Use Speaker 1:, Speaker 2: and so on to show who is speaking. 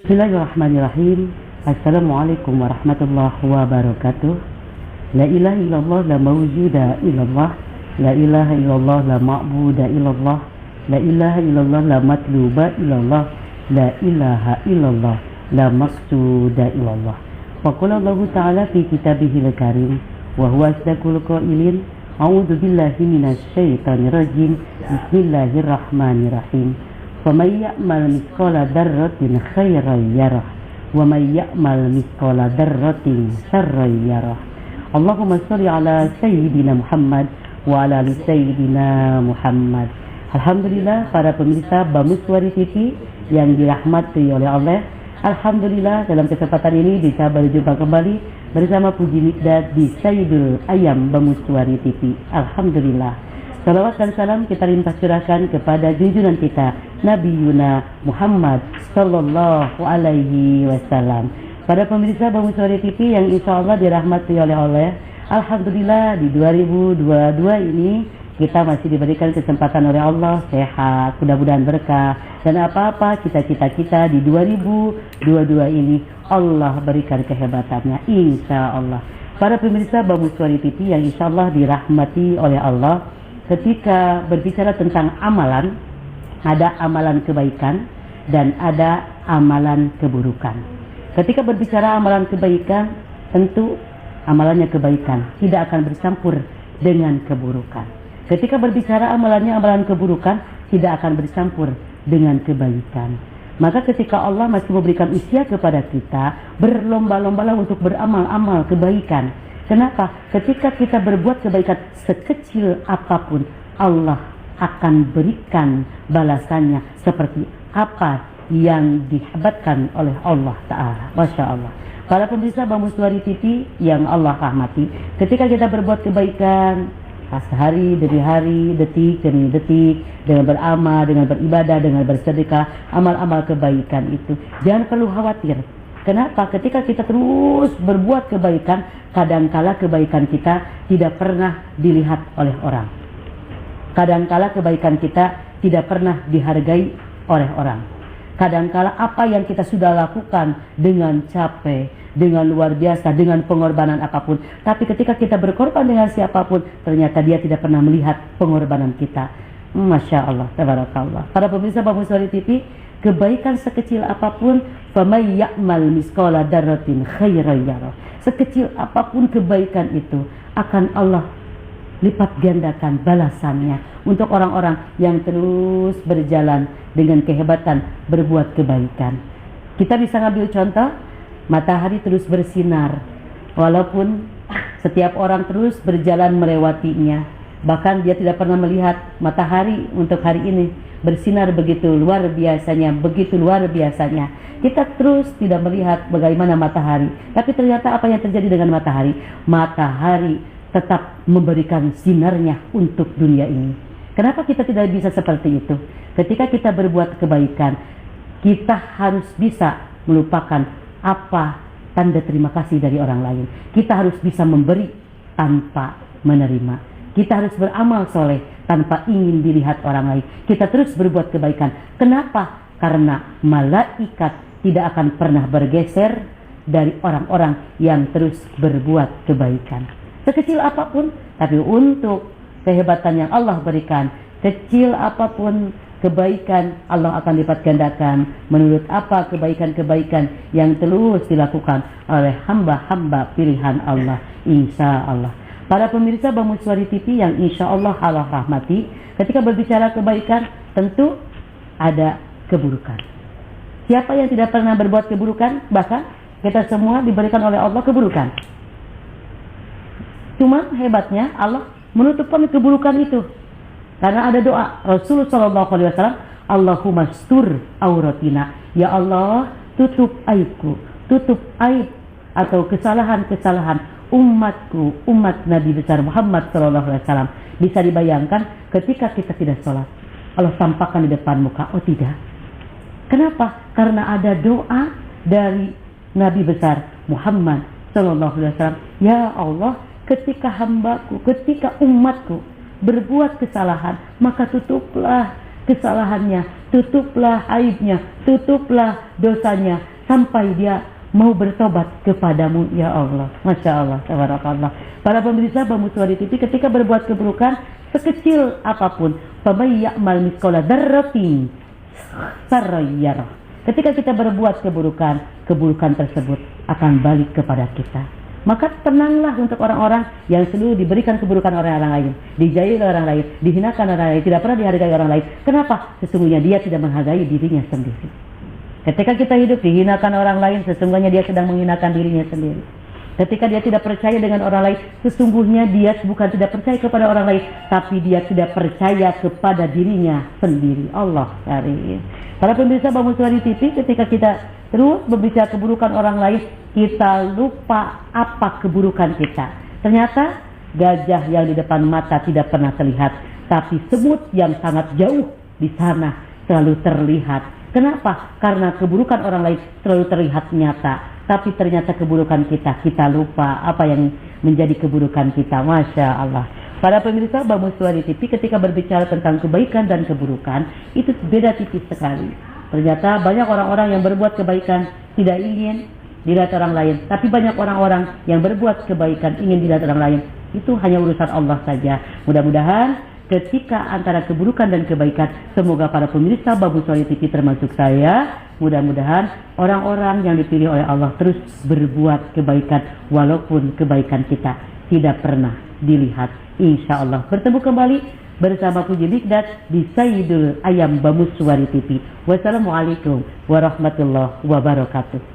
Speaker 1: Bismillahirrahmanirrahim. Assalamualaikum warahmatullahi wabarakatuh. La ilaha illallah la mawjuda illallah. La ilaha illallah la ma'buda illallah. La ilaha illallah la matluba illallah. La ilaha illallah la maqsuda illallah. Wa qala Allah ta'ala fi kitabihil karim wa huwa asdaqul qailin. A'udzu billahi minasy syaithanir rajim. Bismillahirrahmanirrahim. وَمَنْ يَعْمَلْ مِثْقَالَ ذَرَّةٍ خَيْرًا يَرَهُ وَمَنْ يَعْمَلْ مِثْقَالَ ذَرَّةٍ شَرًّا يَرَهُ. Allahumma sholli ala sayyidina Muhammad wa ala ali sayyidina Muhammad. Alhamdulillah para pemirsa Bamuswari TV yang dirahmati oleh Allah. Alhamdulillah dalam kesempatan ini bisa berjumpa kembali bersama Puji Mikdad di Sayyidul Ayam Bamuswari TV. Alhamdulillah. Salawat dan salam kita limpah curahkan kepada junjungan kita Nabi Yuna Muhammad Sallallahu Alaihi Wasallam. Pada pemirsa Bamuswari TV yang insya Allah dirahmati oleh Allah, alhamdulillah di 2022 ini kita masih diberikan kesempatan oleh Allah sehat, mudah-mudahan berkah, dan apa-apa cita-cita kita di 2022 ini Allah berikan kehebatannya insya Allah. Para pemirsa Bamuswari TV yang insya Allah dirahmati oleh Allah, ketika berbicara tentang amalan, ada amalan kebaikan dan ada amalan keburukan. Ketika berbicara amalan kebaikan, tentu amalannya kebaikan, tidak akan bercampur dengan keburukan. Ketika berbicara amalannya amalan keburukan, tidak akan bercampur dengan kebaikan. Maka ketika Allah masih memberikan usia kepada kita, berlomba-lombalah untuk beramal-amal kebaikan. Kenapa? Ketika kita berbuat kebaikan sekecil apapun, Allah akan berikan balasannya seperti apa yang dihebatkan oleh Allah Ta'ala. Masya Allah. Para pemirsa Bamuswari TV yang Allah rahmati, ketika kita berbuat kebaikan hari demi hari, detik demi detik, dengan beramal, dengan beribadah, dengan bersedekah, amal-amal kebaikan itu, jangan perlu khawatir. Kenapa? Ketika kita terus berbuat kebaikan, kadangkala kebaikan kita tidak pernah dilihat oleh orang. Kadangkala kebaikan kita tidak pernah dihargai oleh orang. Kadangkala apa yang kita sudah lakukan dengan capek, dengan luar biasa, dengan pengorbanan apapun, tapi ketika kita berkorban dengan siapapun, ternyata dia tidak pernah melihat pengorbanan kita. Masya Allah, tabarakallah. Para pemirsa Bamuswari TV, kebaikan sekecil apapun, faman ya'mal misqala dzarratin khairan yarah. Sekecil apapun kebaikan itu akan Allah lipat gandakan balasannya untuk orang-orang yang terus berjalan dengan kehebatan berbuat kebaikan. Kita bisa ngambil contoh, matahari terus bersinar walaupun setiap orang terus berjalan melewatinya, bahkan dia tidak pernah melihat matahari untuk hari ini bersinar begitu luar biasanya, begitu luar biasanya. Kita terus tidak melihat bagaimana matahari, tapi ternyata apa yang terjadi dengan matahari? Matahari tetap memberikan sinarnya untuk dunia ini. Kenapa kita tidak bisa seperti itu? Ketika kita berbuat kebaikan, kita harus bisa melupakan apa tanda terima kasih dari orang lain. Kita harus bisa memberi tanpa menerima. Kita harus beramal soleh tanpa ingin dilihat orang lain. Kita terus berbuat kebaikan. Kenapa? Karena malaikat tidak akan pernah bergeser dari orang-orang yang terus berbuat kebaikan. Sekecil apapun, tapi untuk kehebatan yang Allah berikan, kecil apapun kebaikan, Allah akan lipat gandakan menurut apa kebaikan-kebaikan yang terus dilakukan oleh hamba-hamba pilihan Allah, insya Allah. Para pemirsa Bamuswari TV yang insya Allah Allah rahmati, ketika berbicara kebaikan tentu ada keburukan. Siapa yang tidak pernah berbuat keburukan? Bahkan kita semua diberikan oleh Allah keburukan. Cuma hebatnya Allah menutupkan keburukan itu. Karena ada doa Rasulullah SAW, Allahumma stur auratina. Ya Allah, tutup aibku, tutup aib atau kesalahan-kesalahan umatku, umat Nabi besar Muhammad SAW. Bisa dibayangkan ketika kita tidak sholat, Allah sampaikan di depan muka. Oh tidak. Kenapa? Karena ada doa dari Nabi besar Muhammad sallallahu alaihi wasallam. Ya Allah, ketika hambaku, ketika umatku berbuat kesalahan, maka tutuplah kesalahannya, tutuplah aibnya, tutuplah dosanya sampai dia mau bertobat kepadamu ya Allah. Masya Allah, tabarakallah. Para pemirsa Bamuswari TV, ketika berbuat keburukan sekecil apapun, faman ya'mal mithqala dzarratin sarran yarah. Ketika kita berbuat keburukan, keburukan tersebut akan balik kepada kita. Maka tenanglah untuk orang-orang yang selalu diberikan keburukan oleh orang lain, dijahili oleh orang lain, dihinakan oleh orang lain, tidak pernah dihargai orang lain. Kenapa? Sesungguhnya dia tidak menghargai dirinya sendiri. Ketika kita hidup dihinakan orang lain, sesungguhnya dia sedang menghinakan dirinya sendiri. Ketika dia tidak percaya dengan orang lain, sesungguhnya dia bukan tidak percaya kepada orang lain, tapi dia tidak percaya kepada dirinya sendiri. Allah karim. Para pemirsa Bamuswari TV, ketika kita terus berbicara keburukan orang lain, kita lupa apa keburukan kita. Ternyata gajah yang di depan mata tidak pernah terlihat, tapi semut yang sangat jauh di sana selalu terlihat. Kenapa? Karena keburukan orang lain selalu terlihat nyata, tapi ternyata keburukan kita lupa apa yang menjadi keburukan kita. Masya Allah. Para pemirsa Bamuswari TV, ketika berbicara tentang kebaikan dan keburukan, itu beda tipis sekali. Ternyata banyak orang-orang yang berbuat kebaikan tidak ingin dilihat orang lain, tapi banyak orang-orang yang berbuat kebaikan ingin dilihat orang lain. Itu hanya urusan Allah saja. Mudah-mudahan ketika antara keburukan dan kebaikan, semoga para pemirsa Bamuswari TV termasuk saya, mudah-mudahan orang-orang yang dipilih oleh Allah terus berbuat kebaikan walaupun kebaikan kita tidak pernah dilihat. Insya Allah bertemu kembali bersama Puji Mikdad di Sayyidul Ayam Bamuswari TV. Wassalamualaikum warahmatullahi wabarakatuh.